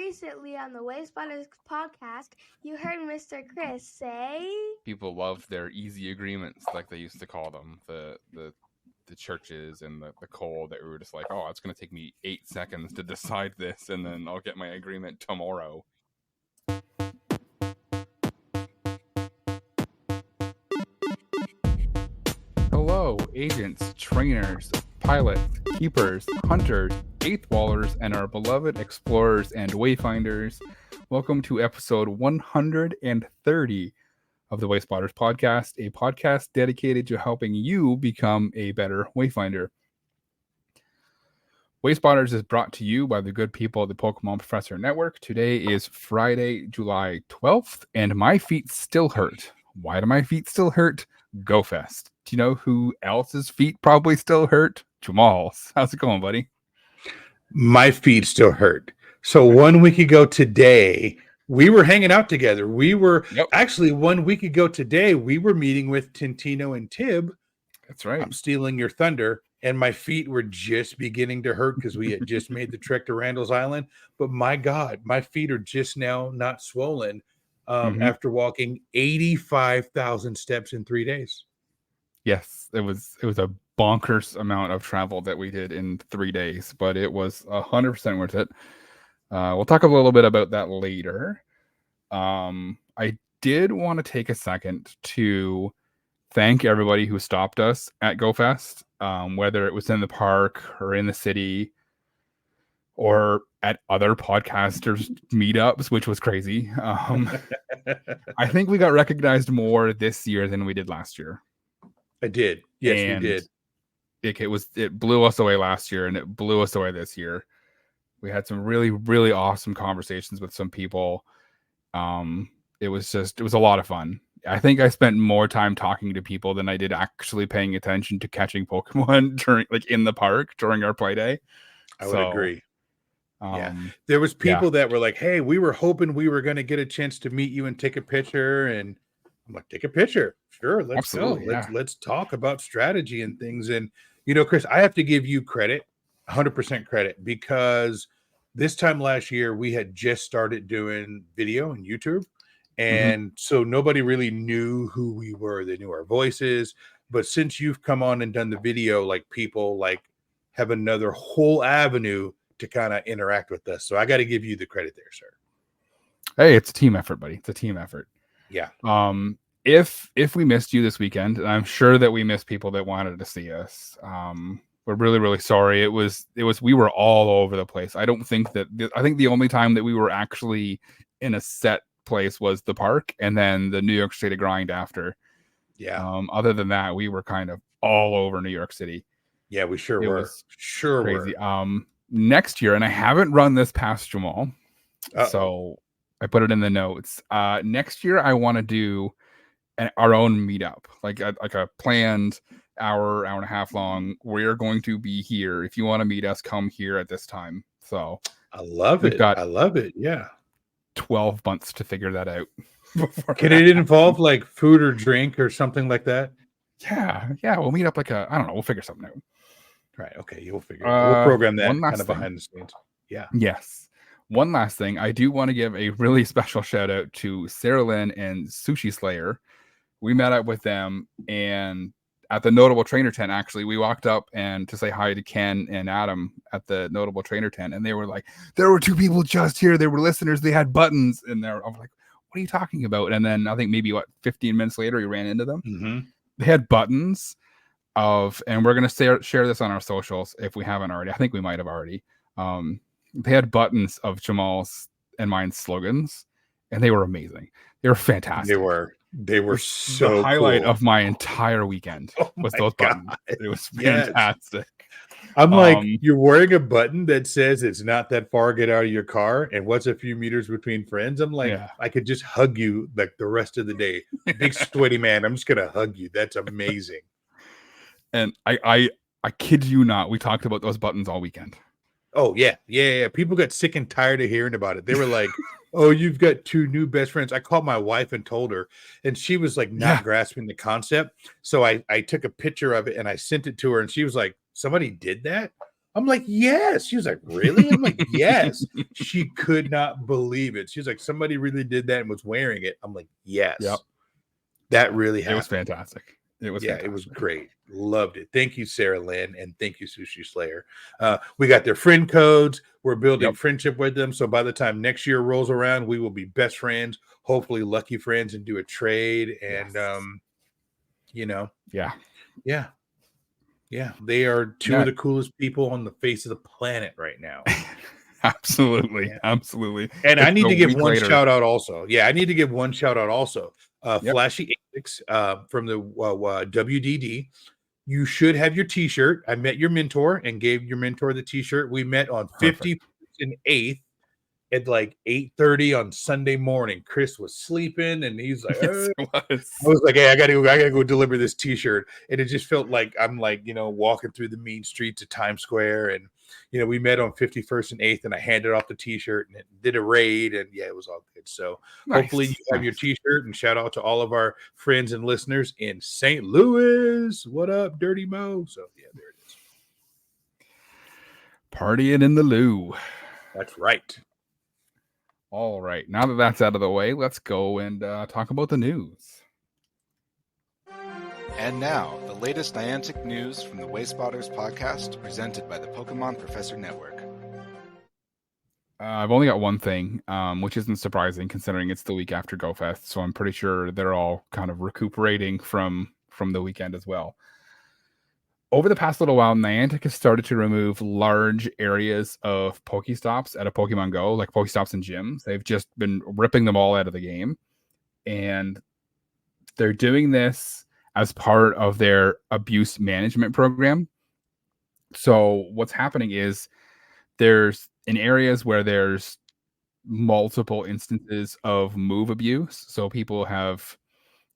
Recently on the Wayspotters podcast, you heard Mr. Chris say people love their easy agreements, like they used to call them, the churches and the coal, that we were just like, oh, it's going to take me 8 seconds to decide this, and then I'll get my agreement tomorrow. Hello, agents, trainers, pilots, keepers, hunters, eighth wallers, and our beloved explorers and wayfinders. Welcome to episode 130 of the Wayspotters podcast, a podcast dedicated to helping you become a better wayfinder. Wayspotters is brought to you by the good people of the Pokémon Professor Network. Today is Friday, July 12th, and my feet still hurt. Why do my feet still hurt? GoFest. Do you know who else's feet probably still hurt? Jamal's. How's it going, buddy? My feet still hurt. So 1 week ago today, we were hanging out together. Actually 1 week ago today, we were meeting with Tintino and Tib. That's right. I'm stealing your thunder. And my feet were just beginning to hurt because we had just made the trek to Randall's Island. But my God, my feet are just now not swollen after walking 85,000 steps in 3 days. Yes, it was a bonkers amount of travel that we did in 3 days, but it was 100% worth it. We'll talk a little bit about that later. I did want to take a second to thank everybody who stopped us at GoFest, whether it was in the park or in the city or at other podcasters meetups, which was crazy. I think we got recognized more this year than we did last year. I did. Yes, and we did. It blew us away last year, and it blew us away this year. We had some really, really awesome conversations with some people. It was a lot of fun. I think I spent more time talking to people than I did actually paying attention to catching Pokemon in the park during our play day. I would agree. There was people that were like, hey, we were hoping we were going to get a chance to meet you and take a picture. And I'm like, take a picture. Sure. Let's go. Let's talk about strategy and things. And, Chris, I have to give you credit, 100% credit, because this time last year, we had just started doing video and YouTube. And so nobody really knew who we were. They knew our voices. But since you've come on and done the video, people have another whole avenue to kind of interact with us. So I got to give you the credit there, sir. Hey, it's a team effort, buddy. It's a team effort. Yeah. If we missed you this weekend, and I'm sure that we missed people that wanted to see us, we're really, really sorry. We were all over the place. I think the only time that we were actually in a set place was the park, and then the New York City grind after. Other than that, we were kind of all over New York City. Yeah, we sure were. Sure crazy. Were. Next year, and I haven't run this past Jamal, so I put it in the notes. Next year, I want to do our own meetup, like a planned hour and a half long. We're going to be here. If you want to meet us, come here at this time. So I love it. I love it. Yeah. 12 months to figure that out. Can it involve food or drink or something like that? Yeah. We'll meet up I don't know. We'll figure something out. Right. Okay. You'll figure it out. We'll program that kind of behind the scenes. Yeah. Yes. One last thing. I do want to give a really special shout out to Sarah Lynn and Sushi Slayer. We met up with them, and at the Notable Trainer tent, actually, we walked up and to say hi to Ken and Adam at the Notable Trainer tent, and they were like, there were two people just here. They were listeners. They had buttons, and I was like, what are you talking about? And then I think maybe 15 minutes later, we ran into them. Mm-hmm. They had buttons and we're going to share this on our socials if we haven't already. I think we might have already. They had buttons of Jamal's and mine's slogans, and they were amazing. They were fantastic. They were so the highlight cool. of my entire weekend was those buttons. It was fantastic. I'm like, you're wearing a button that says it's not that far, get out of your car, and what's a few meters between friends? I'm like, I could just hug you the rest of the day. Big sweaty man, I'm just gonna hug you. That's amazing. And I kid you not, we talked about those buttons all weekend. Oh yeah. People got sick and tired of hearing about it. They were like, oh, you've got two new best friends. I called my wife and told her, and she was not grasping the concept. So I took a picture of it and I sent it to her, and she was like, somebody did that? I'm like, yes. She was like, really? I'm like, yes. She could not believe it. She was like, somebody really did that and was wearing it. I'm like, yes. Yep. That really happened. It was fantastic. It was great. Loved it. Thank you, Sarah Lynn, and thank you, Sushi Slayer. We got their friend codes. We're building friendship with them. So by the time next year rolls around, we will be best friends, hopefully lucky friends, and do a trade. And they are two of the coolest people on the face of the planet right now. Absolutely. And I need to give one shout out also. Yeah, I need to give one shout out also. Flashy Asics from the WDD. You should have your t-shirt. I met your mentor and gave your mentor the t-shirt. We met on 50th and 8th at like 8:30 on Sunday morning. Chris was sleeping and he's like, I was like, hey, I gotta go deliver this t-shirt. And it just felt like I'm like, walking through the mean streets of Times Square. And we met on 51st and 8th, and I handed off the t-shirt and did a raid, and it was all good. So hopefully you have your t-shirt, and shout out to all of our friends and listeners in St. Louis. What up, Dirty Mo? So there it is. Partying in the Lou. That's right. All right. Now that that's out of the way, let's go and talk about the news. And now, the latest Niantic news from the Wayspotters podcast, presented by the Pokemon Professor Network. I've only got one thing, which isn't surprising considering it's the week after GoFest, so I'm pretty sure they're all kind of recuperating from the weekend as well. Over the past little while, Niantic has started to remove large areas of Pokestops out of Pokemon Go, like Pokestops and gyms. They've just been ripping them all out of the game, and they're doing this as part of their abuse management program. So what's happening is there's in areas where there's multiple instances of move abuse. So people have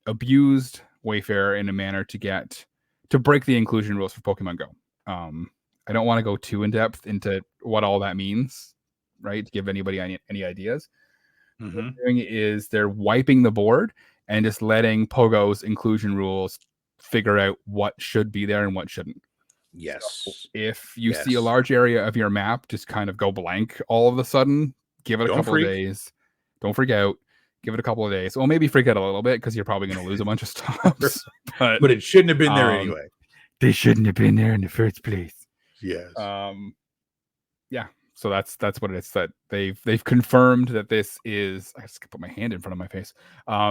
abused Wayfarer in a manner to break the inclusion rules for Pokemon Go. I don't want to go too in depth into what all that means, right? To give anybody any ideas. What they're doing is they're wiping the board and just letting Pogo's inclusion rules figure out what should be there and what shouldn't. Yes. So if you see a large area of your map just kind of go blank all of a sudden, give it a couple of days. Don't freak out. Give it a couple of days. Well, maybe freak out a little bit because you're probably going to lose a bunch of stops. But it shouldn't have been there anyway. They shouldn't have been there in the first place. Yes. So that's what it is. That they've confirmed that this is. I just put my hand in front of my face.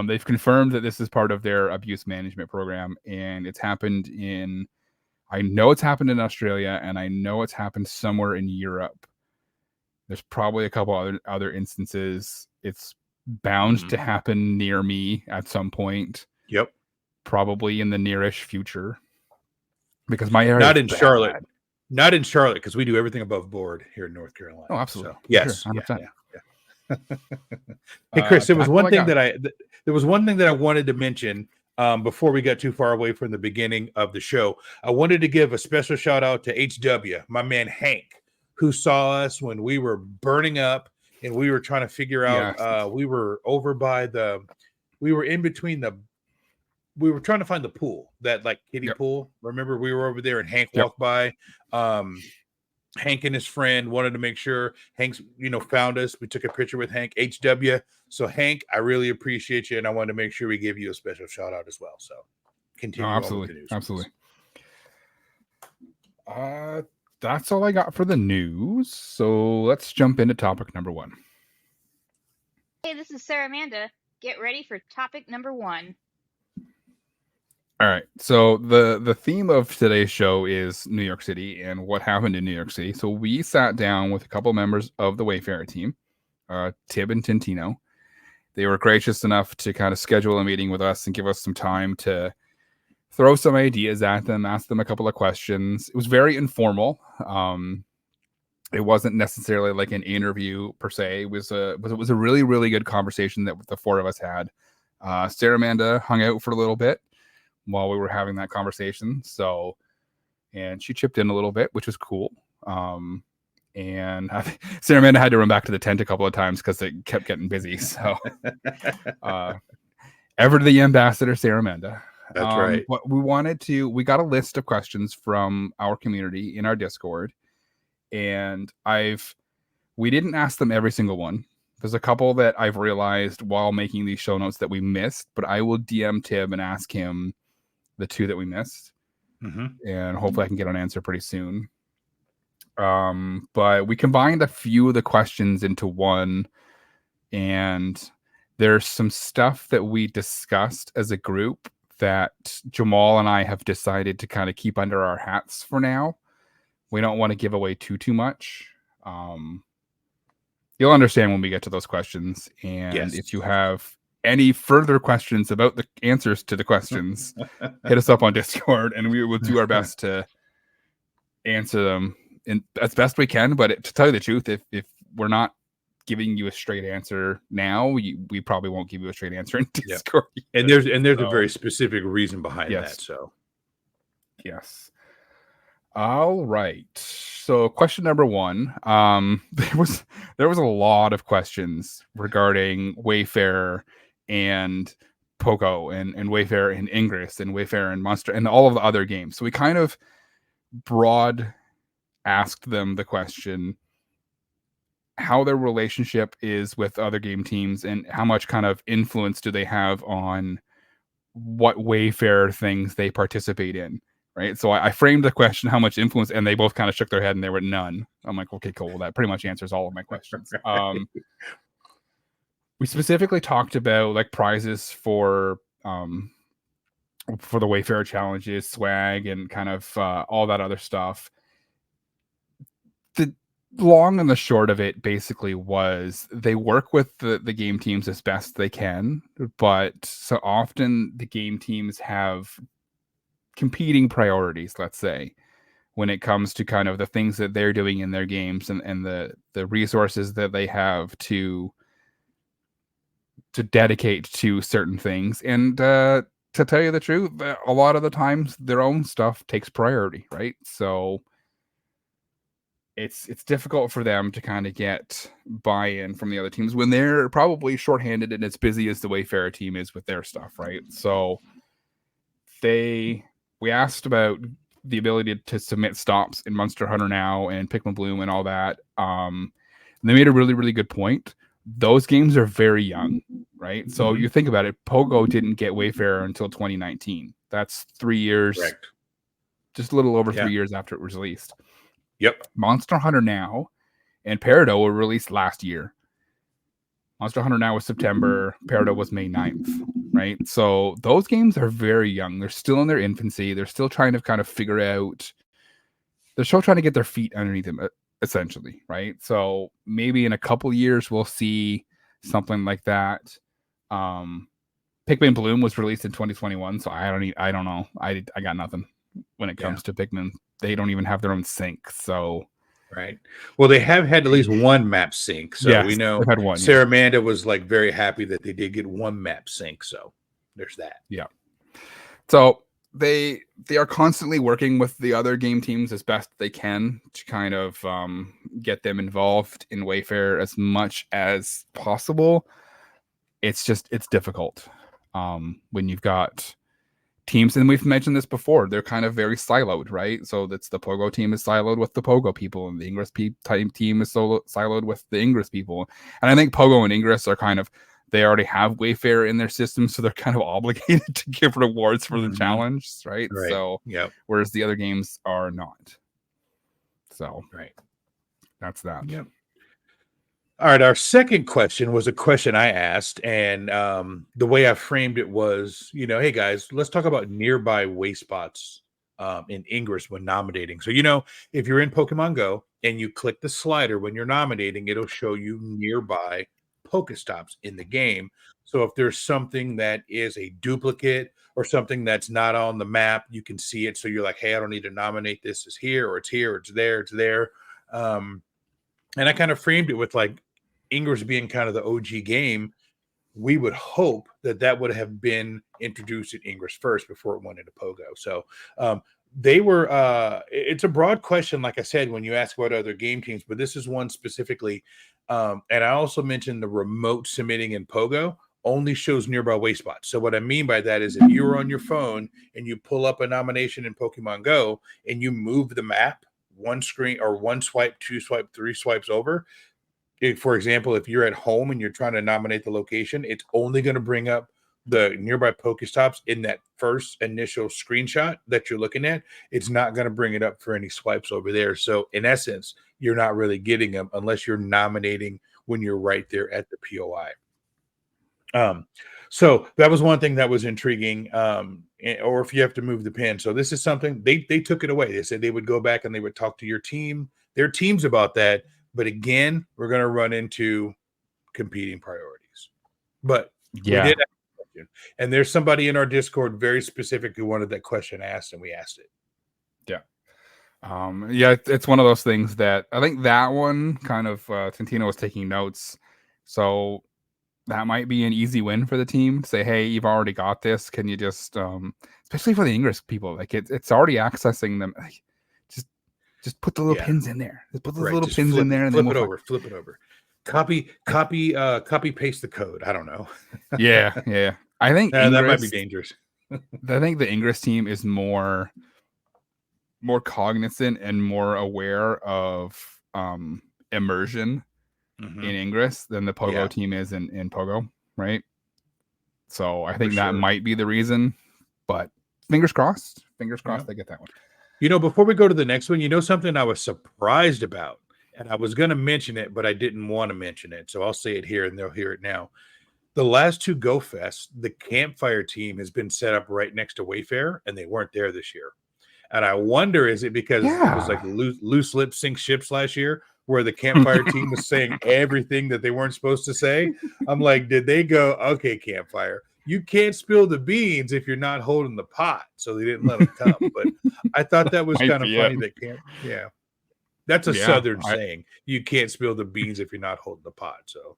They've confirmed that this is part of their abuse management program, and it's happened in. I know it's happened in Australia, and I know it's happened somewhere in Europe. There's probably a couple other instances. It's bound to happen near me at some point. Yep. Probably in the nearish future. Because my area not in Charlotte. Not in Charlotte, because we do everything above board here in North Carolina. Oh, absolutely. So, yes. Sure, yeah. Hey, Chris, there was one thing that I wanted to mention before we got too far away from the beginning of the show. I wanted to give a special shout out to HW, my man Hank, who saw us when we were burning up and we were trying to figure out. We were over by we were in between we were trying to find the pool, that like kiddie pool. Remember, we were over there and Hank walked by. Hank and his friend wanted to make sure Hank's, found us. We took a picture with Hank, HW. So Hank, I really appreciate you. And I wanted to make sure we give you a special shout out as well. So continue. Absolutely. Absolutely. That's all I got for the news. So let's jump into topic number 1. Hey, this is Sarah Amanda. Get ready for topic number 1. All right. So the theme of today's show is New York City and what happened in New York City. So we sat down with a couple members of the Wayfarer team, Tib and Tintino. They were gracious enough to kind of schedule a meeting with us and give us some time to throw some ideas at them, ask them a couple of questions. It was very informal. It wasn't necessarily like an interview per se. It was a really, really good conversation that the 4 of us had. Sarah Amanda hung out for a little bit while we were having that conversation. So, and she chipped in a little bit, which was cool. And Sarah Amanda had to run back to the tent a couple of times because it kept getting busy. So, ever to the ambassador, Sarah Amanda. That's right. What we got a list of questions from our community in our Discord, and we didn't ask them every single one. There's a couple that I've realized while making these show notes that we missed, but I will DM Tib and ask him the 2 that we missed. And hopefully I can get an answer pretty soon. But we combined a few of the questions into one, and there's some stuff that we discussed as a group that Jamal and I have decided to kind of keep under our hats for now. We don't want to give away too much. You'll understand when we get to those questions. And if you have any further questions about the answers to the questions, hit us up on Discord, and we will do our best to answer them as best we can. But to tell you the truth, if we're not giving you a straight answer now, we probably won't give you a straight answer in Discord. And there's a very specific reason behind that. So yes. All right. So question number 1. There was a lot of questions regarding Wayfarer and Pogo and Wayfarer and Ingress and Wayfarer and Monster and all of the other games. So we kind of broad asked them the question how their relationship is with other game teams and how much kind of influence do they have on what Wayfarer things they participate in. Right. So I framed the question, how much influence, and they both kind of shook their head and they were none. I'm like, okay, cool. That pretty much answers all of my questions. We specifically talked about like prizes for the Wayfarer challenges, swag, and kind of all that other stuff. The long and the short of it basically was they work with the game teams as best they can, but so often the game teams have competing priorities, let's say, when it comes to kind of the things that they're doing in their games and the resources that they have to dedicate to certain things. And to tell you the truth, a lot of the times their own stuff takes priority, right? So it's difficult for them to kind of get buy-in from the other teams when they're probably shorthanded and as busy as the Wayfarer team is with their stuff, right? So we asked about the ability to submit stops in Monster Hunter Now and Pikmin Bloom and all that. They made a really, really good point. Those games are very young, right? So you think about it, Pogo didn't get Wayfarer until 2019. That's 3 years, correct. Just a little over 3 years after it was released. Yep. Monster Hunter Now and Peridot were released last year. Monster Hunter Now was September, Peridot was May 9th, right? So those games are very young. They're still in their infancy. They're still trying to kind of figure out, they're still trying to get their feet underneath them, essentially, right? So maybe in a couple years, we'll see something like that. Pikmin Bloom was released in 2021, so I don't know. I got nothing when it comes to Pikmin. They don't even have their own sync, so... Right. Well, they have had at least one map sync. So we know had one, Sarah Amanda was like very happy that they did get one map sync. So there's that. Yeah. So they are constantly working with the other game teams as best they can to kind of get them involved in Wayfarer as much as possible. It's difficult when you've got teams, and we've mentioned this before, they're kind of very siloed, right? So that's the Pogo team is siloed with the Pogo people, and the Ingress team is siloed with the Ingress people. And I think Pogo and Ingress are kind of, they already have Wayfarer in their system, so they're kind of obligated to give rewards for the challenge, right? So whereas the other games are not. So that's that. Yep. All right, our second question was a question I asked, and the way I framed it was, hey guys, let's talk about nearby Wayspots in Ingress when nominating. So, if you're in Pokemon Go and you click the slider when you're nominating, it'll show you nearby Pokestops in the game. So if there's something that is a duplicate or something that's not on the map, you can see it. So you're like, hey, I don't need to nominate this as here, or it's here, or it's there. And I kind of framed it with like, Ingress being kind of the OG game, we would hope that would have been introduced in Ingress first before it went into Pogo. So they were, it's a broad question, like I said, when you ask about other game teams, but this is one specifically. And I also mentioned the remote submitting in Pogo only shows nearby Wayspots. So what I mean by that is if you're on your phone and you pull up a nomination in Pokemon Go and you move the map one screen or one swipe, two swipe, three swipes over. For example, if you're at home and you're trying to nominate the location, it's only going to bring up the nearby Pokestops in that first initial screenshot that you're looking at. It's not going to bring it up for any swipes over there. So in essence, you're not really getting them unless you're nominating when you're right there at the POI. So that was one thing that was intriguing. Or if you have to move the pin. So this is something they took it away. They said they would go back and they would talk to their teams about that. But again, we're going to run into competing priorities. But we did have a question. And there's somebody in our Discord very specific who wanted that question asked, and we asked it. Yeah. It's one of those things that I think that one kind of Tintino was taking notes. So that might be an easy win for the team to say, hey, you've already got this. Can you just, especially for the English people, like it's already accessing them. Like, just put the little pins in there. Just put the little pins in there and flip it over. Copy, paste the code. I don't know. Yeah. I think that might be dangerous. I think the Ingress team is more cognizant and more aware of immersion in Ingress than the Pogo team is in Pogo, right? So I think that might be the reason, but fingers crossed they get that one. Before we go to the next one, something I was surprised about, and I was going to mention it, but I didn't want to mention it. So I'll say it here and they'll hear it now. The last two Go Fests, the Campfire team has been set up right next to Wayfarer, and they weren't there this year. And I wonder, is it because it was like loose lip sync ships last year where the Campfire team was saying everything that they weren't supposed to say? I'm like, did they go, okay, Campfire, you can't spill the beans if you're not holding the pot. So they didn't let them come. But I thought that was kind of funny that that's a Southern saying. You can't spill the beans if you're not holding the pot. So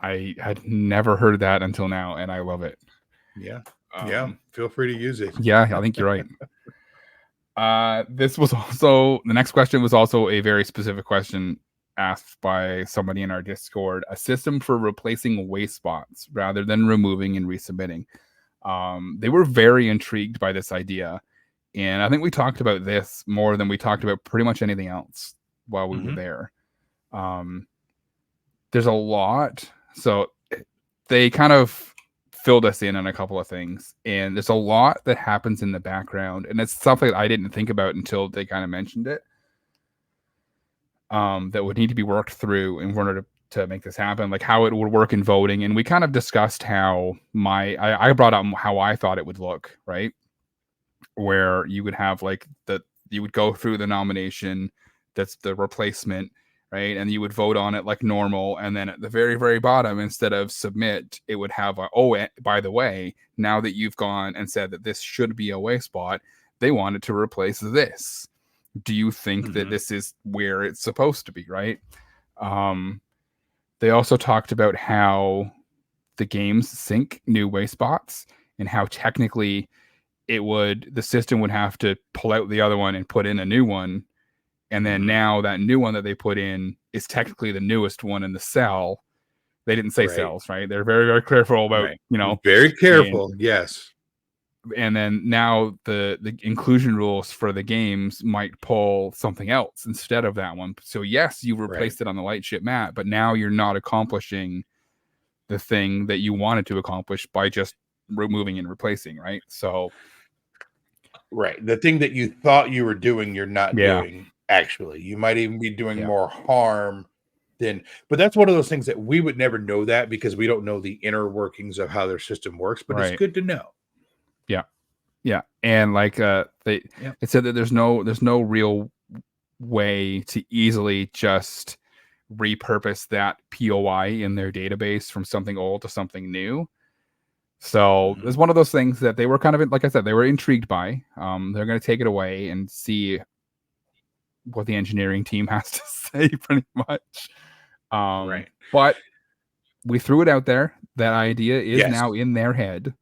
I had never heard that until now, and I love it. Yeah. Feel free to use it. Yeah, I think you're right. The next question was also a very specific question asked by somebody in our Discord, a system for replacing Wayspots rather than removing and resubmitting. They were very intrigued by this idea, and I think we talked about this more than we talked about pretty much anything else while we were there. There's a lot, so they kind of filled us in on a couple of things, and there's a lot that happens in the background, and it's something that I didn't think about until they kind of mentioned it. That would need to be worked through in order to make this happen, like how it would work in voting. And we kind of discussed how I brought up how I thought it would look, right? Where you would have you would go through the nomination, that's the replacement, right? And you would vote on it like normal. And then at the very, very bottom, instead of submit, it would have by the way, now that you've gone and said that this should be a Wayspot, they wanted to replace this. Do you think that this is where it's supposed to be, right? They also talked about how the games sync new Wayspots and how technically the system would have to pull out the other one and put in a new one. And then now that new one that they put in is technically the newest one in the cell. They didn't say cells, right? They're very, very careful about, very careful. Yes. And then now the inclusion rules for the games might pull something else instead of that one. So yes, you replaced it on the Lightship map, but now you're not accomplishing the thing that you wanted to accomplish by just removing and replacing, right? So the thing that you thought you were doing, you're not doing. Actually, you might even be doing more harm but that's one of those things that we would never know that because we don't know the inner workings of how their system works, but it's good to know. Yeah. And they said that there's no real way to easily just repurpose that POI in their database from something old to something new. So it's one of those things that they were kind of, like I said, they were intrigued by. They're going to take it away and see what the engineering team has to say pretty much. But we threw it out there. That idea is now in their head.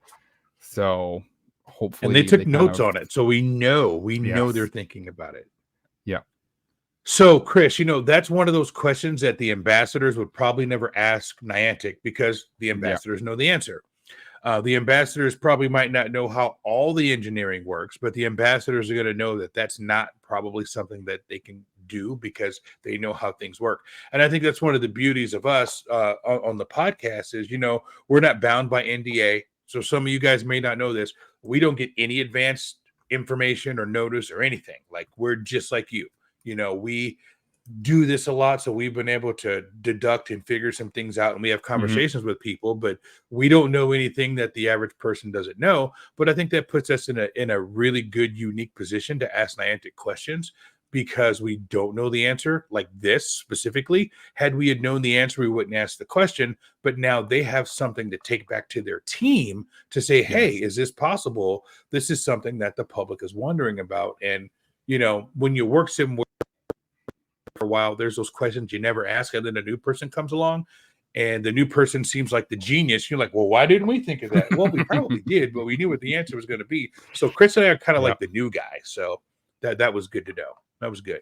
So hopefully, and they took notes on it. So we know they're thinking about it. Yeah. So Chris, that's one of those questions that the ambassadors would probably never ask Niantic because the ambassadors know the answer. The ambassadors probably might not know how all the engineering works, but the ambassadors are going to know that that's not probably something that they can do because they know how things work. And I think that's one of the beauties of us on the podcast is, we're not bound by NDA. So some of you guys may not know this. We don't get any advanced information or notice or anything. Like, we're just like you. We do this a lot, so we've been able to deduct and figure some things out, and we have conversations with people, but we don't know anything that the average person doesn't know. But I think that puts us in a really good, unique position to ask Niantic questions, because we don't know the answer, like this specifically. Had we had known the answer, we wouldn't ask the question, but now they have something to take back to their team to say, hey, is this possible? This is something that the public is wondering about. And when you work somewhere for a while, there's those questions you never ask, and then a new person comes along and the new person seems like the genius. You're like, well, why didn't we think of that? Well, we probably did, but we knew what the answer was going to be. So Chris and I are kind of like the new guy. So that was good to know. That was good.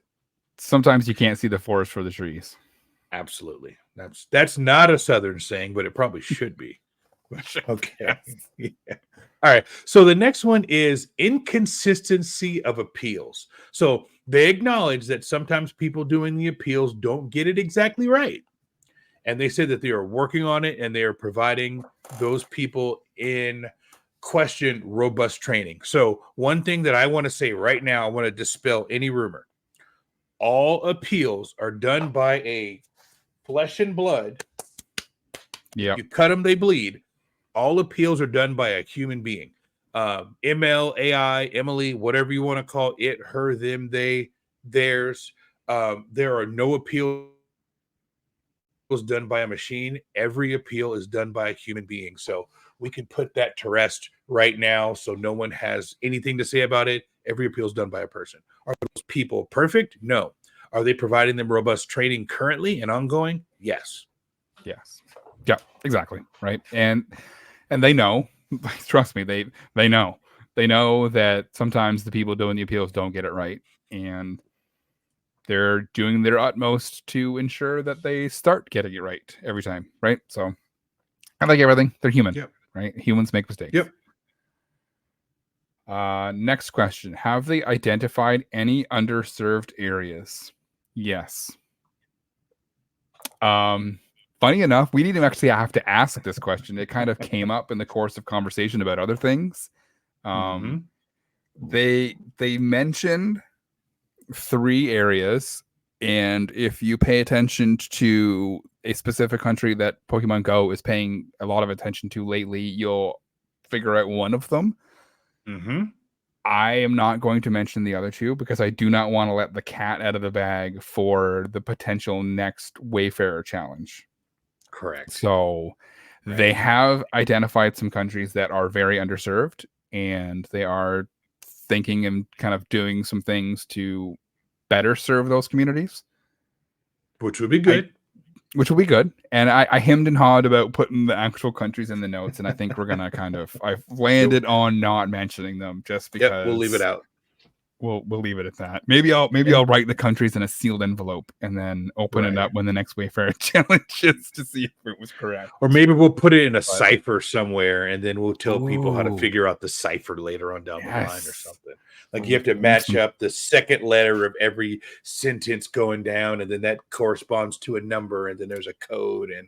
Sometimes you can't see the forest for the trees. Absolutely. That's not a Southern saying, but it probably should be. Okay. Yeah. All right. So the next one is inconsistency of appeals. So they acknowledge that sometimes people doing the appeals don't get it exactly right. And they say that they are working on it, and they are providing those people in question robust training. So one thing that I want to say right now, I want to dispel any rumor. All appeals are done by a flesh and blood. Yeah. You cut them, they bleed. All appeals are done by a human being. ML, AI, Emily, whatever you want to call it, her, them, they, theirs. There are no appeals done by a machine. Every appeal is done by a human being. So we can put that to rest right now, so no one has anything to say about it. Every appeal is done by a person. Are those people perfect? No. Are they providing them robust training currently and ongoing? Yes. Yes. Yeah, exactly. Right. And they know, trust me, they know that sometimes the people doing the appeals don't get it right. And they're doing their utmost to ensure that they start getting it right every time. Right. So I like everything. They're human. Yep. Right. Humans make mistakes. Yep. Next question. Have they identified any underserved areas? Yes. Funny enough, we didn't actually have to ask this question. It kind of came up in the course of conversation about other things. They mentioned 3 areas, and if you pay attention to a specific country that Pokemon Go is paying a lot of attention to lately, you'll figure out one of them. I am not going to mention the other 2 because I do not want to let the cat out of the bag for the potential next Wayfarer challenge. Correct. So they have identified some countries that are very underserved, and they are thinking and kind of doing some things to better serve those communities. Which would be good. And I hemmed and hawed about putting the actual countries in the notes, and I think we're gonna I've landed on not mentioning them just because we'll leave it out. We'll leave it at that. Maybe I'll write the countries in a sealed envelope and then open it up when the next Wayfarer challenge is to see if it was correct. Or maybe we'll put it in a cipher somewhere, and then we'll tell people how to figure out the cipher later on down the line or something. Like you have to match up the second letter of every sentence going down, and then that corresponds to a number, and then there's a code. And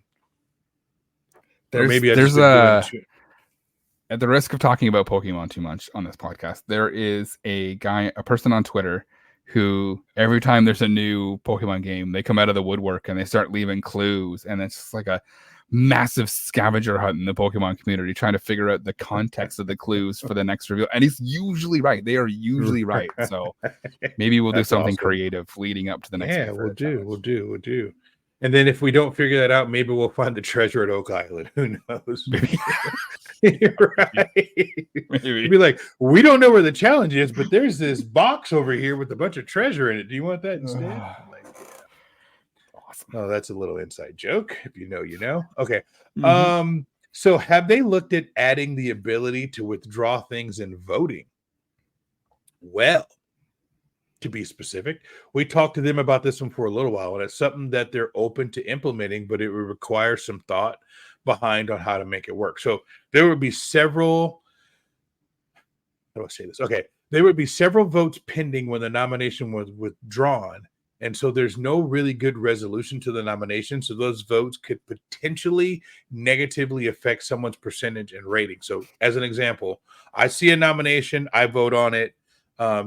at the risk of talking about Pokemon too much on this podcast, there is a person on Twitter who every time there's a new Pokemon game, they come out of the woodwork and they start leaving clues. And it's just like a massive scavenger hunt in the Pokemon community trying to figure out the context of the clues for the next reveal. And he's usually right. They are usually right. So maybe we'll do something creative leading up to the next. Yeah, we'll do. And then if we don't figure that out, maybe we'll find the treasure at Oak Island. Who knows? Maybe. Right. Maybe. You'd be like, we don't know where the challenge is, but there's this box over here with a bunch of treasure in it. Do you want that instead? Like, yeah. Awesome. Oh, that's a little inside joke. If you know, you know. Okay. So have they looked at adding the ability to withdraw things in voting? Well, to be specific, we talked to them about this one for a little while, and it's something that they're open to implementing, but it would require some thought behind on how to make it work. So there would be several, how do I say this? Okay. There would be several votes pending when the nomination was withdrawn. And so there's no really good resolution to the nomination. So those votes could potentially negatively affect someone's percentage and rating. So as an example, I see a nomination, I vote on it.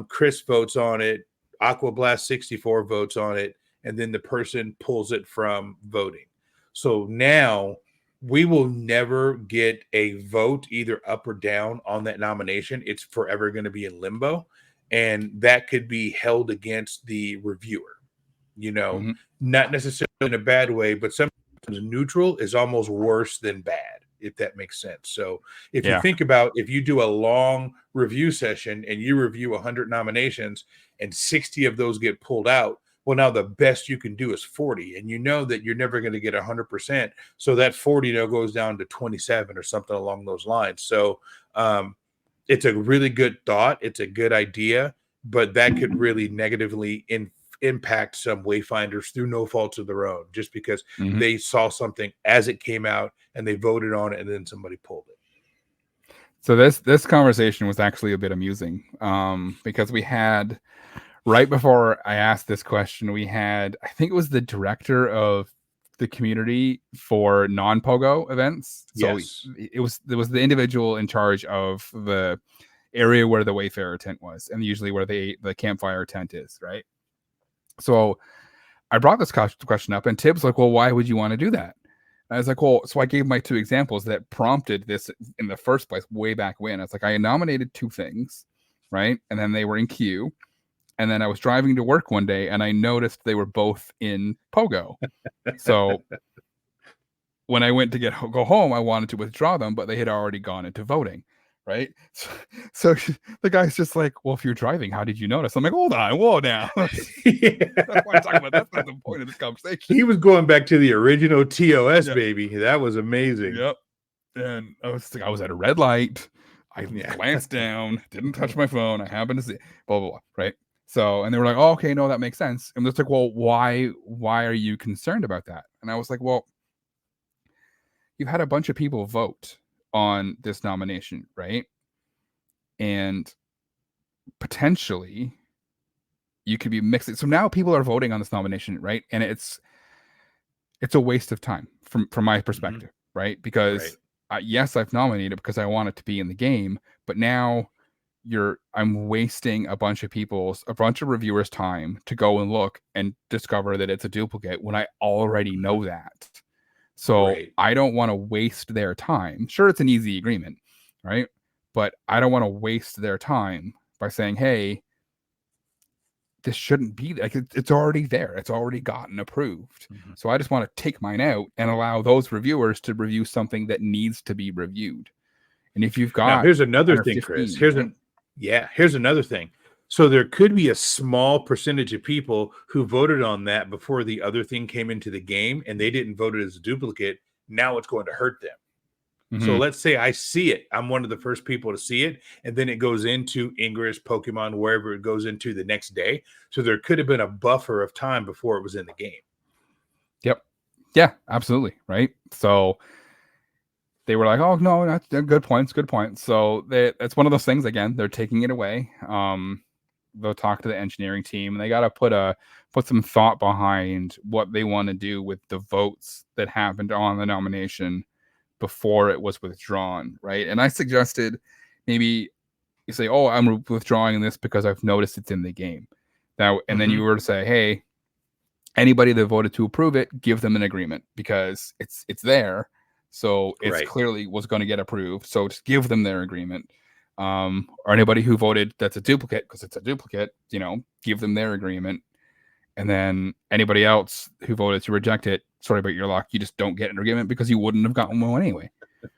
Chris votes on it. Aquablast 64 votes on it. And then the person pulls it from voting. So now we will never get a vote either up or down on that nomination. It's forever going to be in limbo. And that could be held against the reviewer. Not necessarily in a bad way, but sometimes neutral is almost worse than bad, if that makes sense. So if you think about, if you do a long review session and you review 100 nominations and 60 of those get pulled out, well, now the best you can do is 40, and you know that you're never going to get 100%. So that 40 now goes down to 27 or something along those lines. So it's a really good thought. It's a good idea, but that could really negatively impact some wayfinders through no fault of their own, just because they saw something as it came out and they voted on it and then somebody pulled it. So this conversation was actually a bit amusing because we had, right before I asked this question, we had, I think it was the director of the community for non-Pogo events. So it was the individual in charge of the area where the Wayfarer tent was, and usually where the campfire tent is, right? So I brought this question up, and Tibbs like, well, why would you want to do that? And I was like, well, so I gave my two examples that prompted this in the first place way back when. I was like, I nominated two things, right? And then they were in queue. And then I was driving to work one day and I noticed they were both in Pogo. So when I went to go home, I wanted to withdraw them, but they had already gone into voting. Right. So the guy's just like, well, if you're driving, how did you notice? I'm like, hold on, whoa now. That's what I'm talking about. That's not the point of this conversation. He was going back to the original TOS, baby. That was amazing. Yep. And I was at a red light. I glanced down, didn't touch my phone. I happened to see blah, blah, blah. Right. So, and they were like, oh, okay, no, that makes sense. And it's like, well, why are you concerned about that? And I was like, well, you had a bunch of people vote on this nomination, right? And potentially you could be mixing. So now people are voting on this nomination, right? And it's a waste of time from my perspective, right? Because yes, I've nominated because I want it to be in the game, but now I'm wasting a bunch of reviewers' time to go and look and discover that it's a duplicate when I already know that. So I don't want to waste their time. Sure, it's an easy agreement, right? But I don't want to waste their time by saying, hey, this shouldn't be like it's already there. It's already gotten approved. So I just want to take mine out and allow those reviewers to review something that needs to be reviewed. And if you've got now, here's another thing, Chris. Here's another thing. So there could be a small percentage of people who voted on that before the other thing came into the game and they didn't vote it as a duplicate. Now it's going to hurt them. So let's say I see it. I'm one of the first people to see it. And then it goes into Ingress, Pokemon, wherever it goes into the next day. So there could have been a buffer of time before it was in the game. Yep. Yeah, absolutely. Right. So they were like, oh, no, that's good points. Good points. So it's one of those things, again, they're taking it away. They'll talk to the engineering team and they got to put some thought behind what they want to do with the votes that happened on the nomination before it was withdrawn. Right. And I suggested maybe you say, oh, I'm withdrawing this because I've noticed it's in the game now. And then you were to say, hey, anybody that voted to approve it, give them an agreement because it's there. So it's clearly was going to get approved. So just give them their agreement. Or anybody who voted that's a duplicate because it's a duplicate, give them their agreement. And then anybody else who voted to reject it, sorry about your luck, you just don't get an agreement because you wouldn't have gotten one anyway.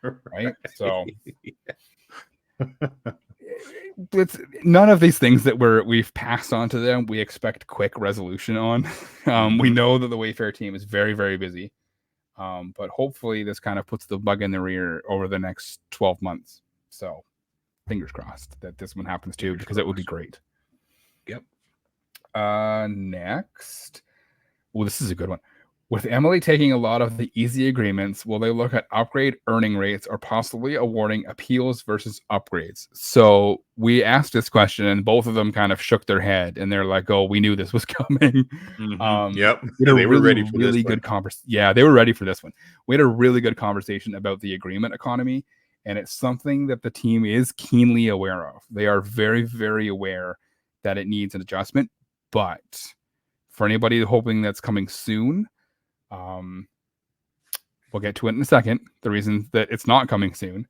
Right? So it's none of these things that we've passed on to them. We expect quick resolution on. We know that the Wayfarer team is very, very busy. But hopefully this kind of puts the bug in their ear over the next 12 months. So fingers crossed that this one happens too, because it would be great. Yep. Next. Well, this is a good one. With Emily taking a lot of the easy agreements, will they look at upgrade earning rates or possibly awarding appeals versus upgrades? So we asked this question and both of them kind of shook their head and they're like, oh, we knew this was coming. Yep. They were ready for really good conversation. Yeah, they were ready for this one. We had a really good conversation about the agreement economy, and it's something that the team is keenly aware of. They are very, very aware that it needs an adjustment, but for anybody hoping that's coming soon, we'll get to it in a second. The reason that it's not coming soon,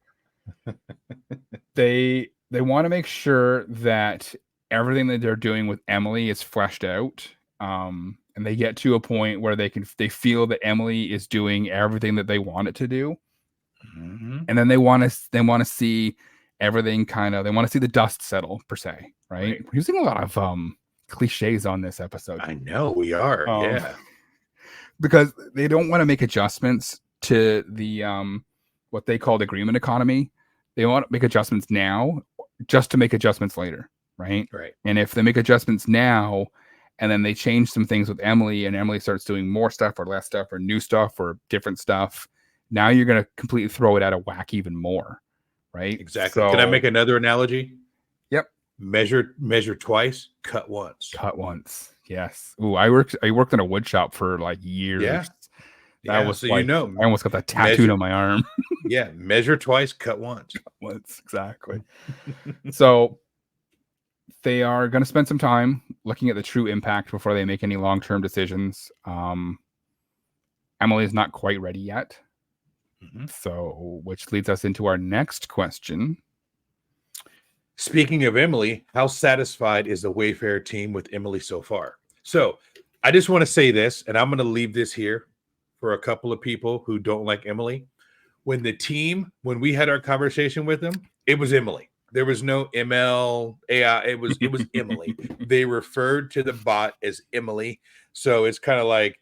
they want to make sure that everything that they're doing with Emily is fleshed out, and they get to a point where they feel that Emily is doing everything that they want it to do, and then they want to see everything they want to see the dust settle per se, right? We're using a lot of cliches on this episode. I know we are, yeah. Because they don't want to make adjustments to the what they call the agreement economy. They want to make adjustments now just to make adjustments later, right? Right. And if they make adjustments now and then they change some things with Emily and Emily starts doing more stuff or less stuff or new stuff or different stuff, now you're going to completely throw it out of whack even more, right? Exactly. Can I make another analogy? Yep. Measure twice, cut once. Cut once. Yes. Ooh, I worked in a wood shop for like years. Yeah. That was so I almost got that tattooed on my arm. Yeah. Measure twice, cut once. Cut once, exactly. So they are going to spend some time looking at the true impact before they make any long-term decisions. Emily is not quite ready yet. So, which leads us into our next question. Speaking of Emily, how satisfied is the Wayfarer team with Emily so far? So I just want to say this, and I'm going to leave this here for a couple of people who don't like Emily. When we had our conversation with them, it was Emily. There was no ML, AI. It was Emily. They referred to the bot as Emily. So it's kind of like,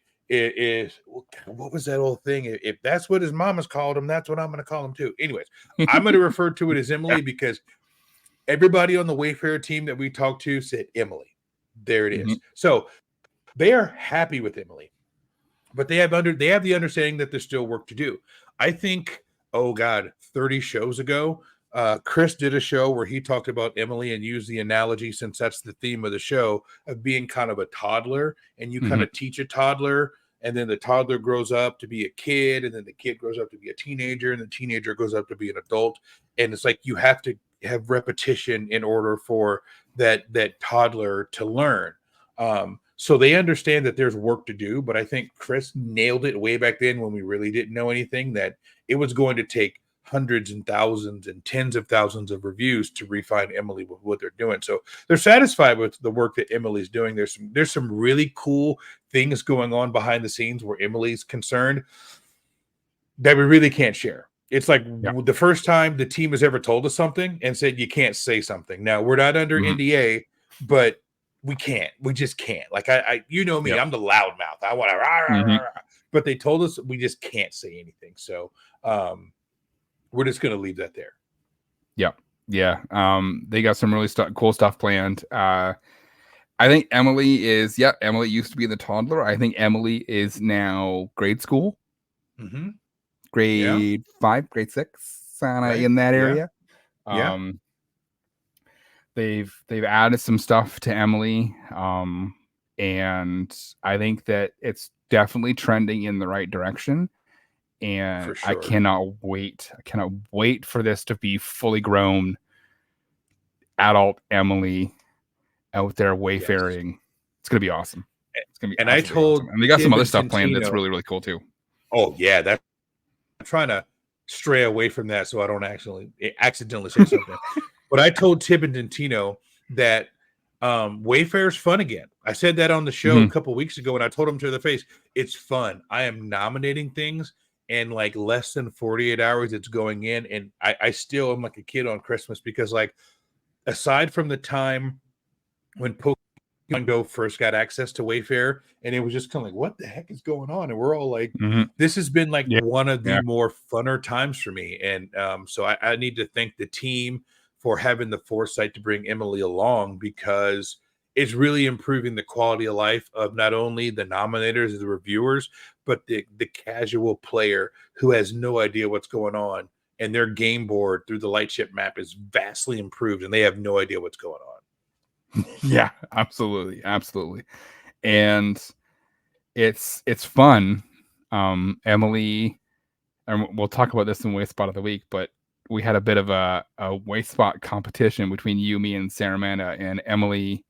what was that old thing? If that's what his mama's called him, that's what I'm going to call him too. Anyways, I'm going to refer to it as Emily because everybody on the Wayfarer team that we talked to said Emily. There it is. So they are happy with Emily, but they have the understanding that there's still work to do. I think, 30 shows ago, Chris did a show where he talked about Emily and used the analogy, since that's the theme of the show, of being kind of a toddler, and you kind of teach a toddler, and then the toddler grows up to be a kid, and then the kid grows up to be a teenager, and the teenager grows up to be an adult. And it's like you have to have repetition in order for that toddler to learn. So they understand that there's work to do, but I think Chris nailed it way back then when we really didn't know anything, that it was going to take hundreds and thousands and tens of thousands of reviews to refine Emily with what they're doing. So they're satisfied with the work that Emily's doing. There's some really cool things going on behind the scenes where Emily's concerned that we really can't share. It's like the first time the team has ever told us something and said, you can't say something. Now, we're not under NDA, but we can't. We just can't. Like, you know me, I'm the loudmouth. I want to, but they told us we just can't say anything. So we're just going to leave that there. Yep. Yeah. They got some really cool stuff planned. I think Emily Emily used to be the toddler. I think Emily is now grade school. Grade 5, grade 6, in that area. They've added some stuff to Emily, and I think that it's definitely trending in the right direction. And I cannot wait. I cannot wait for this to be fully grown adult Emily out there wayfaring. Yes. It's gonna be awesome. It's gonna be. And I told, awesome. And they got some other stuff planned that's really, really cool too. Oh yeah, I'm trying to stray away from that so I don't accidentally say something. But I told Tib and Dentino that Wayfarer's fun again. I said that on the show a couple weeks ago, and I told them to their face, it's fun. I am nominating things, and like less than 48 hours, it's going in. And I still am like a kid on Christmas, because like, aside from the time when Pokemon Go first got access to Wayfarer, and it was just kind of like, what the heck is going on? And we're all like, this has been like one of the more funner times for me. And so I need to thank the team for having the foresight to bring Emily along, because it's really improving the quality of life of not only the nominators and the reviewers, but the casual player who has no idea what's going on, and their game board through the Lightship map is vastly improved, and they have no idea what's going on. Yeah, absolutely, and it's fun. Emily, and we'll talk about this in Wayspot of the Week, but we had a bit of a Wayspot competition between you, me, and Saramanda, and Emily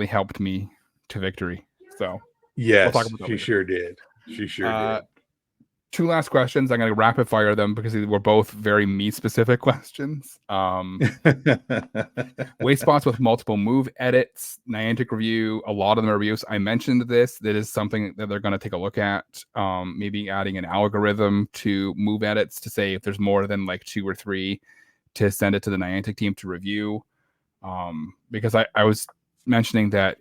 helped me to victory. So yes, she sure did. She sure did. 2 last questions. I'm going to rapid fire them because they were both very me-specific questions. Wayspots with multiple move edits, Niantic review, a lot of them are reviews. I mentioned this. That is something that they're going to take a look at. Maybe adding an algorithm to move edits to say if there's more than like 2 or 3 to send it to the Niantic team to review. Because I was mentioning that,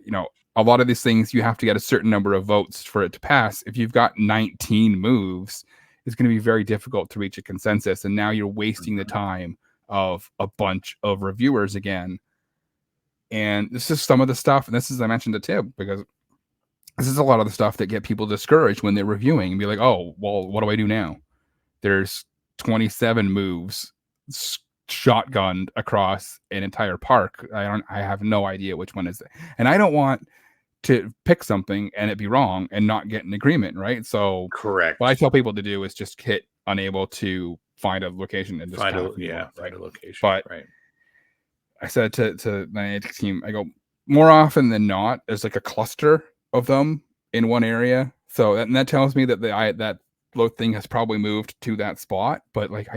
a lot of these things you have to get a certain number of votes for it to pass. If you've got 19 moves, it's going to be very difficult to reach a consensus, and now you're wasting the time of a bunch of reviewers again. And this is some of the stuff, and this is, I mentioned to Tib, because this is a lot of the stuff that get people discouraged when they're reviewing and be like, oh, well, what do I do now? There's 27 moves shotgunned across an entire park. I have no idea which one is it. And I don't want to pick something and it be wrong and not get an agreement, right? So correct. What I tell people to do is just hit unable to find a location and just find a location. But right. I said to my team, I go, more often than not, there's like a cluster of them in one area. So that tells me that that float thing has probably moved to that spot, but like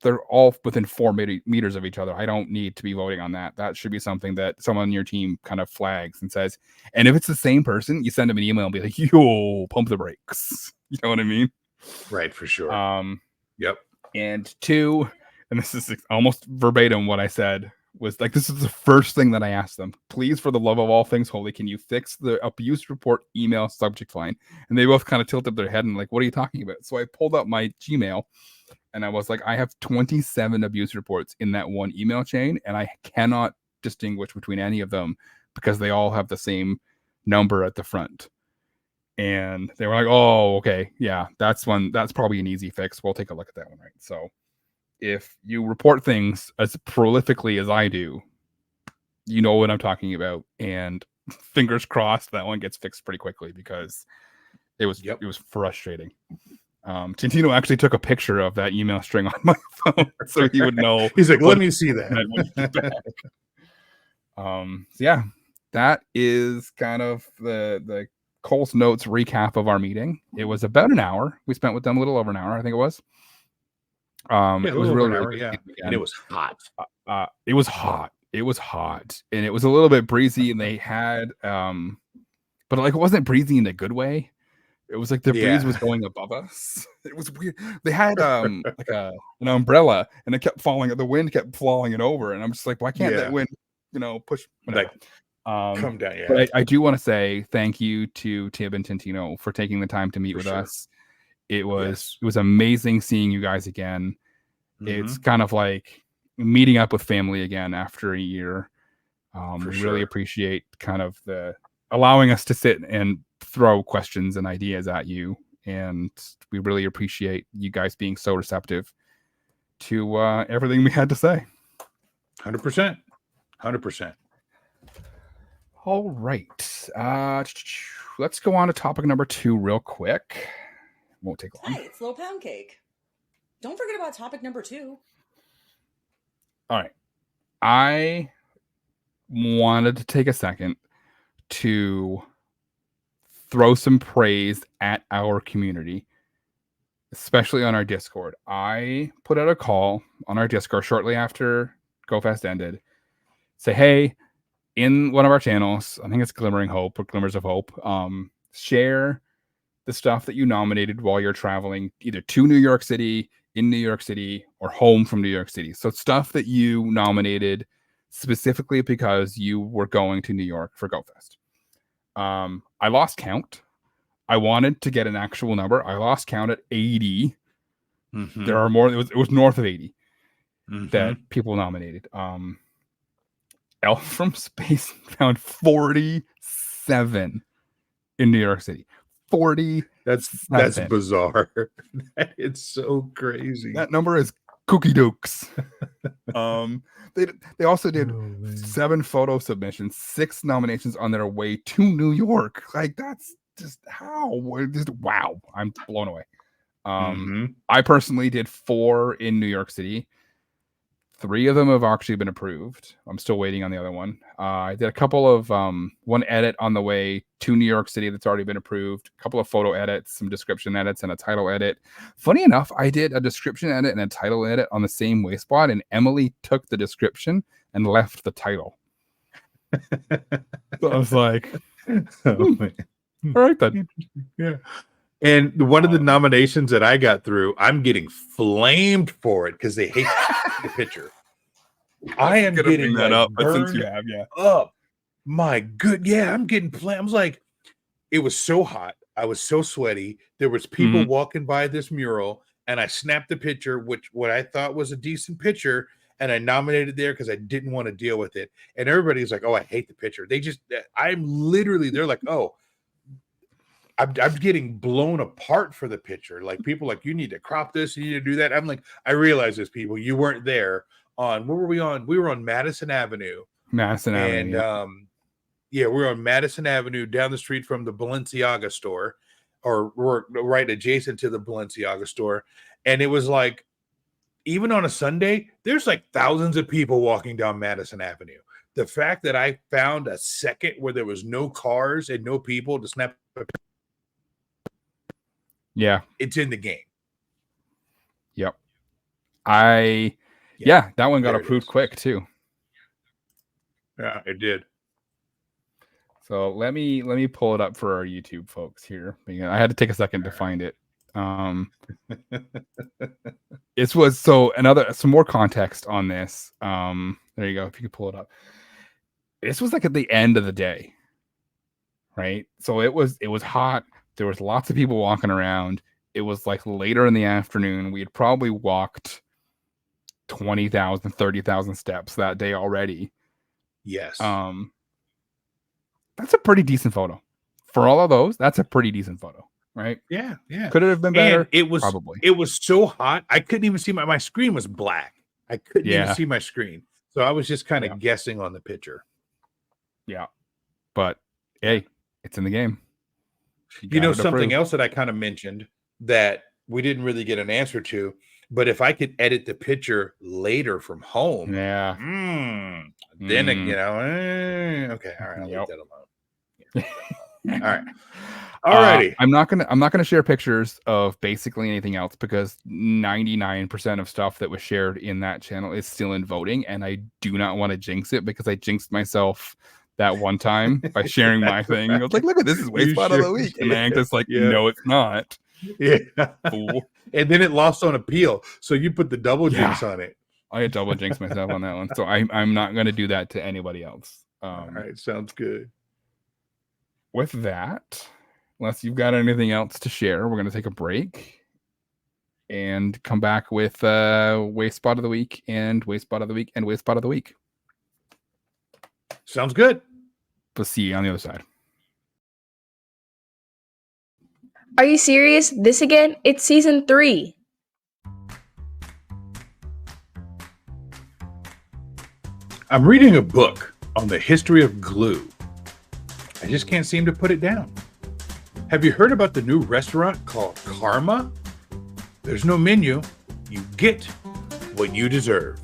they're all within 4 meters of each other. I don't need to be voting on that. That should be something that someone on your team kind of flags and says, and if it's the same person, you send them an email and be like, yo, pump the brakes. You know what I mean? Right, for sure. Yep. And 2, and this is almost verbatim what I said, was like, this is the first thing that I asked them. Please, for the love of all things holy, can you fix the abuse report email subject line? And they both kind of tilted their head and like, what are you talking about? So I pulled up my Gmail and I was like, I have 27 abuse reports in that one email chain, and I cannot distinguish between any of them because they all have the same number at the front. And they were like, oh, okay, yeah, that's probably an easy fix. We'll take a look at that one, right? So if you report things as prolifically as I do, you know what I'm talking about. And fingers crossed that one gets fixed pretty quickly because it was frustrating. Tintino actually took a picture of that email string on my phone so he would know. He's like, let me see that. So yeah, that is kind of the Cole's Notes recap of our meeting. It was about an hour. We spent with them a little over an hour, I think it was. It was really yeah. And it was hot. It was hot. And it was a little bit breezy, and they had but like it wasn't breezy in a good way. It was like the breeze was going above us. It was weird. They had like an umbrella, and it kept falling. The wind kept falling it over, and I'm just like, why can't that wind, push? Whatever. Like, come down. Yeah. But I do want to say thank you to Tib and Tintino for taking the time to meet with us. It was amazing seeing you guys again. Mm-hmm. It's kind of like meeting up with family again after a year. We really appreciate kind of the allowing us to sit and throw questions and ideas at you, and we really appreciate you guys being so receptive to everything we had to say. 100%. All right, let's go on to topic number 2 real quick. Won't take long. Hi, it's Little Pound Cake. Don't forget about topic number 2. All right, I wanted to take a second to throw some praise at our community, especially on our Discord. I put out a call on our Discord shortly after GoFest ended. Say, hey, in one of our channels, I think it's Glimmering Hope or Glimmers of Hope, share the stuff that you nominated while you're traveling either to New York City, in New York City, or home from New York City. So stuff that you nominated specifically because you were going to New York for GoFest. I lost count. I wanted to get an actual number. I lost count at 80. Mm-hmm. There are more. It was north of 80 that people nominated. Elf from Space found 47 in New York City. 40. That's bizarre. It's so crazy. That number is kooky dukes. They also did 7 photo submissions, 6 nominations on their way to New York. Like, that's just wow. I'm blown away. I personally did 4 in New York City. 3 of them have actually been approved. I'm still waiting on the other one. I did a couple of one edit on the way to New York City that's already been approved. A couple of photo edits, some description edits, and a title edit. Funny enough, I did a description edit and a title edit on the same Wayspot, and Emily took the description and left the title. So I was like, all right then. Yeah. And one of the nominations that I got through, I'm getting flamed for it because they hate the picture. I am getting that up, but since you have, up. My good, I'm getting flamed. I was like, it was so hot. I was so sweaty. There was people walking by this mural, and I snapped the picture, what I thought was a decent picture, and I nominated there because I didn't want to deal with it. And everybody's like, "Oh, I hate the picture." They're like, "Oh." I'm getting blown apart for the picture. Like, people like, you need to crop this, you need to do that. I'm like, I realize this, people. You weren't there on, what were we on? We were on Madison Avenue. And we were on Madison Avenue down the street from the Balenciaga store, or we're right adjacent to the Balenciaga store. And it was like, even on a Sunday, there's like thousands of people walking down Madison Avenue. The fact that I found a second where there was no cars and no people to snap a picture, it's in the game. Yep. That one got approved quick too. Yeah, it did. So let me pull it up for our YouTube folks here. I had to take a second to find it. It was some more context on this. There you go. If you could pull it up. This was like at the end of the day, right? So it was hot. There was lots of people walking around. It was like later in the afternoon. We had probably walked 20,000, 30,000 steps that day already. Yes. That's a pretty decent photo. For all of those, that's a pretty decent photo, right? Yeah. Could it have been better? And it was probably. It was so hot. I couldn't even see my screen was black. I couldn't even see my screen. So I was just kind of guessing on the picture. Yeah. But hey, it's in the game. You know, something else that I kind of mentioned that we didn't really get an answer to, but if I could edit the picture later from home, then okay, all right, I'll leave that alone. All right. Alrighty. I'm not gonna share pictures of basically anything else because 99% of stuff that was shared in that channel is still in voting, and I do not want to jinx it because I jinxed myself that one time by sharing my thing. I was like, look at this is Wayspot of the week. And then just like, no, it's not. Yeah. Fool. And then it lost on appeal. So you put the double jinx on it. I had double jinx myself on that one. So I'm not going to do that to anybody else. All right. Sounds good. With that, unless you've got anything else to share, we're going to take a break and come back with Wayspot of the week and Wayspot of the week and Wayspot of the week. Sounds good. We'll see you on the other side. Are you serious? This again? It's season 3. I'm reading a book on the history of glue. I just can't seem to put it down. Have you heard about the new restaurant called Karma? There's no menu. You get what you deserve.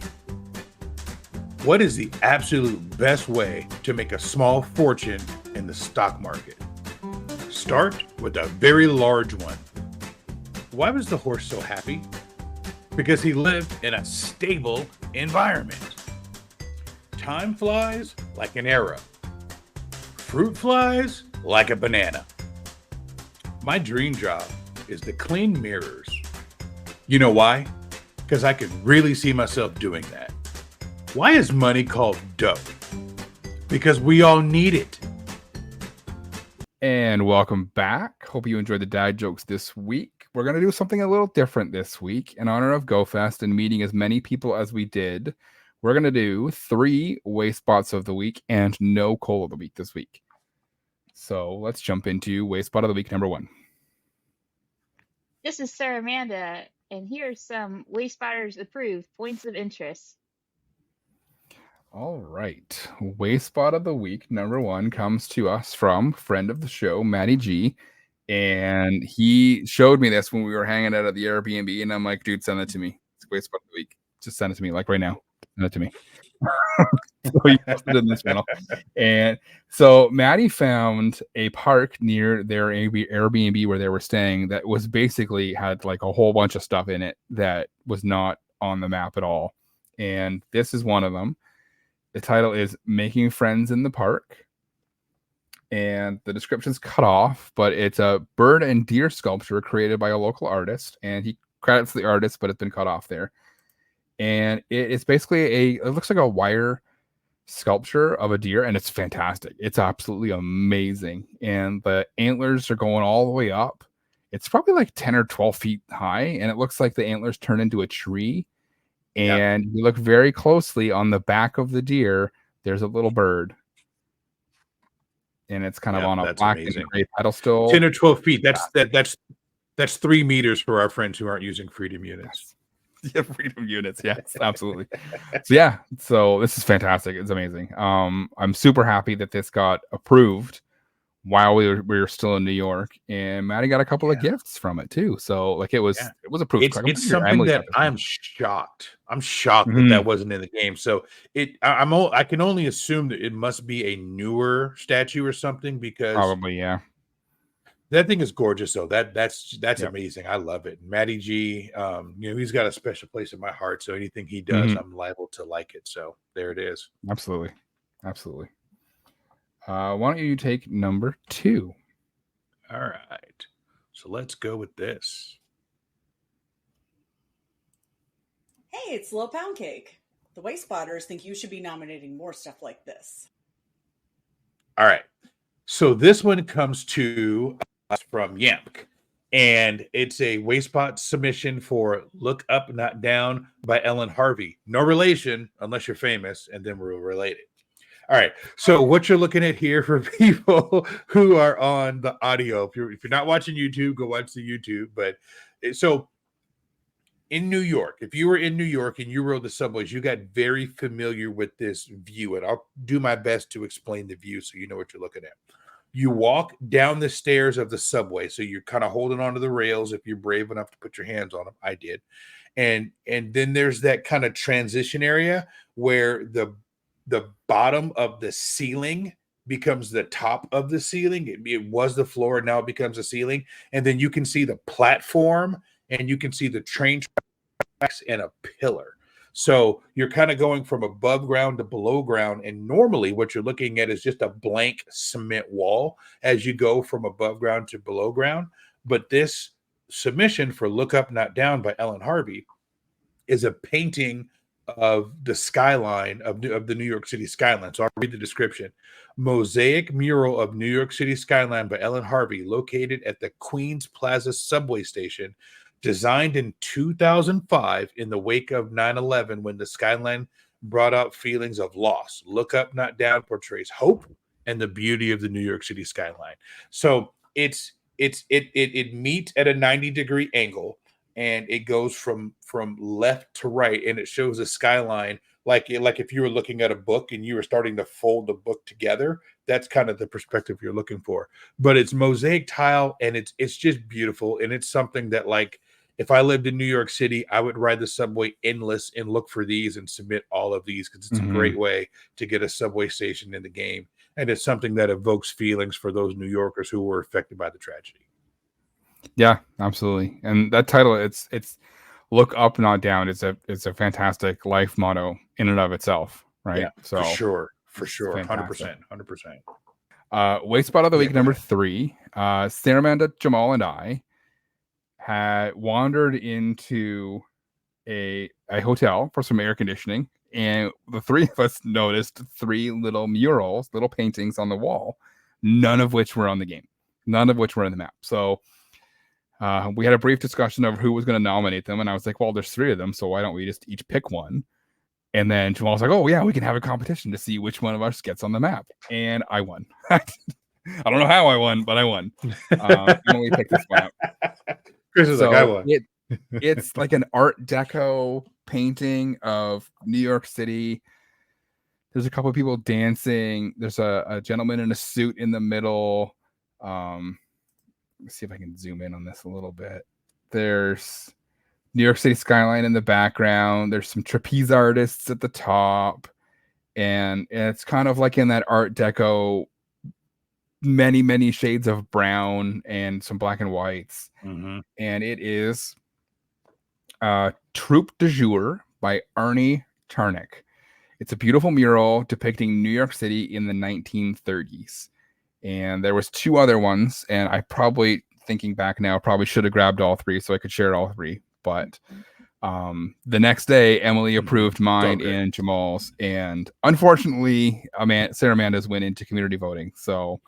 What is the absolute best way to make a small fortune in the stock market? Start with a very large one. Why was the horse so happy? Because he lived in a stable environment. Time flies like an arrow. Fruit flies like a banana. My dream job is to clean mirrors. You know why? Because I can really see myself doing that. Why is money called dough? Because we all need it. And welcome back. Hope you enjoyed the dad jokes this week. We're going to do something a little different this week. In honor of GoFest and meeting as many people as we did, we're going to do 3 Wayspots of the week and no Coal of the week this week. So let's jump into Wayspot of the week number 1. This is Sarah Amanda, and here's some Wayspotters approved points of interest. All right. Wayspot of the week number 1 comes to us from friend of the show, Matty G. And he showed me this when we were hanging out at the Airbnb. And I'm like, dude, send it to me. It's Wayspot of the week. Just send it to me, like right now. Send it to me. So he posted it in this channel. And so Maddie found a park near their Airbnb where they were staying that was basically had like a whole bunch of stuff in it that was not on the map at all. And this is one of them. The title is Making Friends in the Park. And the description's cut off, but it's a bird and deer sculpture created by a local artist. And he credits the artist, but it's been cut off there. And it's basically it looks like a wire sculpture of a deer, and it's fantastic. It's absolutely amazing. And the antlers are going all the way up. It's probably like 10 or 12 feet high, and it looks like the antlers turn into a tree. And you look very closely on the back of the deer, there's a little bird. And it's kind of on a black and gray pedestal. 10 or 12 feet. That's 3 meters for our friends who aren't using Freedom units. Yeah, Freedom units. Yes, absolutely. So this is fantastic. It's amazing. I'm super happy that this got approved while we were still in New York, and Maddie got a couple of gifts from it too. So like it was approved. It's something that I'm shocked. I'm shocked that wasn't in the game. So I can only assume that it must be a newer statue or something, because probably that thing is gorgeous. So that's amazing. I love it. Matty G, he's got a special place in my heart. So anything he does, I'm liable to like it. So there it is. Absolutely. Why don't you take number 2? All right. So let's go with this. Hey, it's Low Pound Cake. The Wayspotters think you should be nominating more stuff like this. All right. So this one comes to us from Yamp, and it's a Wayspot submission for Look Up, Not Down by Ellen Harvey. No relation unless you're famous, and then we're related. All right. So what you're looking at here for people who are on the audio, if you're not watching YouTube, go watch the YouTube. But so in New York, if you were in New York and you rode the subways, you got very familiar with this view. And I'll do my best to explain the view so you know what you're looking at. You walk down the stairs of the subway. So you're kind of holding onto the rails if you're brave enough to put your hands on them. I did. And then there's that kind of transition area where the bottom of the ceiling becomes the top of the ceiling. It was the floor, and now it becomes a ceiling. And then you can see the platform, and you can see the train tracks and a pillar. So you're kind of going from above ground to below ground. And normally what you're looking at is just a blank cement wall as you go from above ground to below ground. But this submission for Look Up, Not Down by Ellen Harvey is a painting of the skyline of the New York City skyline. So I'll read the description. Mosaic mural of New York City skyline by Ellen Harvey, located at the Queens Plaza subway station, designed in 2005 in the wake of 9/11, when the skyline brought out feelings of loss. Look Up, Not Down portrays hope and the beauty of the New York City skyline. So it meets at a 90-degree angle, and it goes from left to right, and it shows a skyline like if you were looking at a book and you were starting to fold the book together. That's kind of the perspective you're looking for. But it's mosaic tile, and it's just beautiful. And it's something that, like, if I lived in New York City, I would ride the subway endless and look for these and submit all of these, because it's a great way to get a subway station in the game. And it's something that evokes feelings for those New Yorkers who were affected by the tragedy. Yeah, absolutely. And that title, it's Look Up, Not Down. It's a fantastic life motto in and of itself, right? Yeah, so for sure. 100%. Wayspot of the week number 3. Sarah, Amanda, Jamal, and I had wandered into a hotel for some air conditioning, and the 3 of us noticed 3 little murals, little paintings on the wall, none of which were on the game, none of which were in the map. So we had a brief discussion over who was going to nominate them, and I was like, well, there's 3 of them, so why don't we just each pick one? And then Jamal's like, oh, yeah, we can have a competition to see which one of us gets on the map. And I won. I don't know how I won, but I won. Emily picked this one up. Chris is like, I won. It's like an Art Deco painting of New York City. There's a couple of people dancing. There's a gentleman in a suit in the middle. Let's see if I can zoom in on this a little bit. There's New York City skyline in the background. There's some trapeze artists at the top. And it's kind of like in that Art Deco, many, many shades of brown and some black and whites. Mm-hmm. And it is Troupe de Jour by Arnie Tarnick. It's a beautiful mural depicting New York City in the 1930s. And there was 2 other ones, and I probably, thinking back now, probably should have grabbed all 3 so I could share all 3. But the next day, Emily approved mine and Jamal's. And unfortunately, Sarah Amanda's went into community voting. So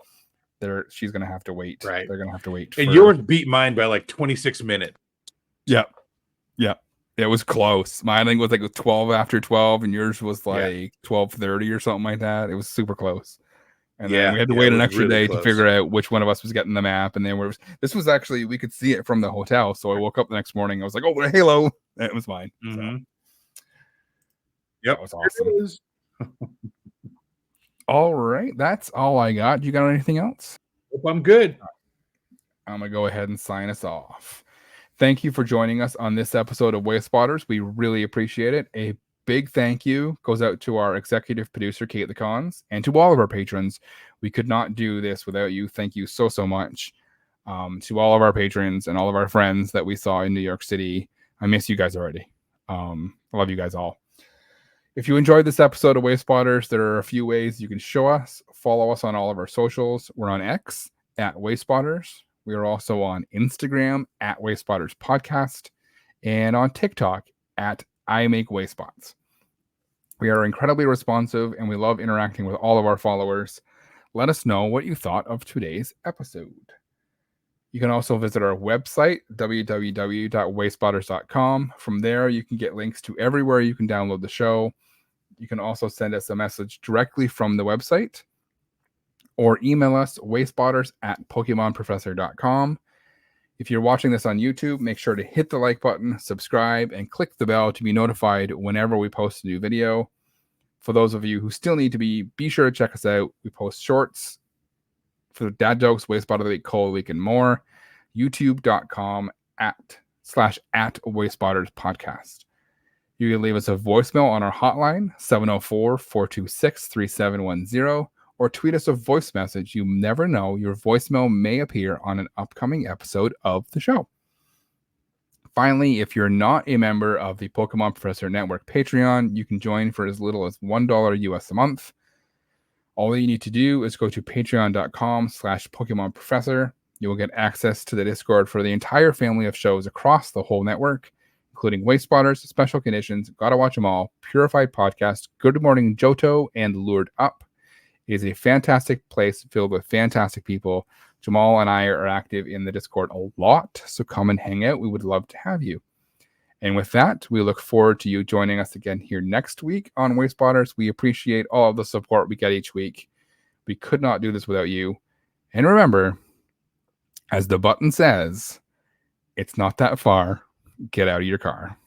she's going to have to wait. Right. They're going to have to wait. And yours beat mine by like 26 minutes. Yep. Yep. It was close. Mine, I think, was like 12 after 12, and yours was like 12:30 or something like that. It was super close. And then we had to wait an extra day to figure out which one of us was getting the map. And then this was actually, we could see it from the hotel. So I woke up the next morning. I was like, oh, Halo. And it was mine. Mm-hmm. So. Yep. That was awesome. All right. That's all I got. You got anything else? Hope I'm good. I'm going to go ahead and sign us off. Thank you for joining us on this episode of Wayspotters. We really appreciate it. A big thank you goes out to our executive producer, KatettheKonz, and to all of our patrons. We could not do this without you. Thank you so, so much. To all of our patrons and all of our friends that we saw in New York City. I miss you guys already. I love you guys all. If you enjoyed this episode of Wayspotters, there are a few ways you can show us. Follow us on all of our socials. We're on X at Wayspotters. We are also on Instagram at Wayspotters Podcast and on TikTok at I Make Wayspots. We are incredibly responsive and we love interacting with all of our followers. Let us know what you thought of today's episode. You can also visit our website, www.wayspotters.com. From there, you can get links to everywhere you can download the show. You can also send us a message directly from the website or email us wayspotters@pokemonprofessor.com. If you're watching this on YouTube, make sure to hit the like button, subscribe, and click the bell to be notified whenever we post a new video. For those of you who still need to be sure to check us out. We post shorts for dad jokes, Wayspot of the Week, Cold Week, and more. YouTube.com/@Wayspotters Podcast. You can leave us a voicemail on our hotline, 704-426-3710. Or tweet us a voice message. You never know, your voicemail may appear on an upcoming episode of the show. Finally, if you're not a member of the Pokemon Professor Network Patreon, you can join for as little as $1 US a month. All you need to do is go to patreon.com/Pokemon Professor. You will get access to the Discord for the entire family of shows across the whole network, including Wayspotters, Special Conditions, Gotta Watch 'Em All, Purified Podcast, Good Morning Johto, and Lured Up. It is a fantastic place filled with fantastic people. Jamal and I are active in the Discord a lot, so come and hang out. We would love to have you. And with that, we look forward to you joining us again here next week on Wayspotters. We appreciate all of the support we get each week. We could not do this without you. And remember, as the button says, it's not that far. Get out of your car.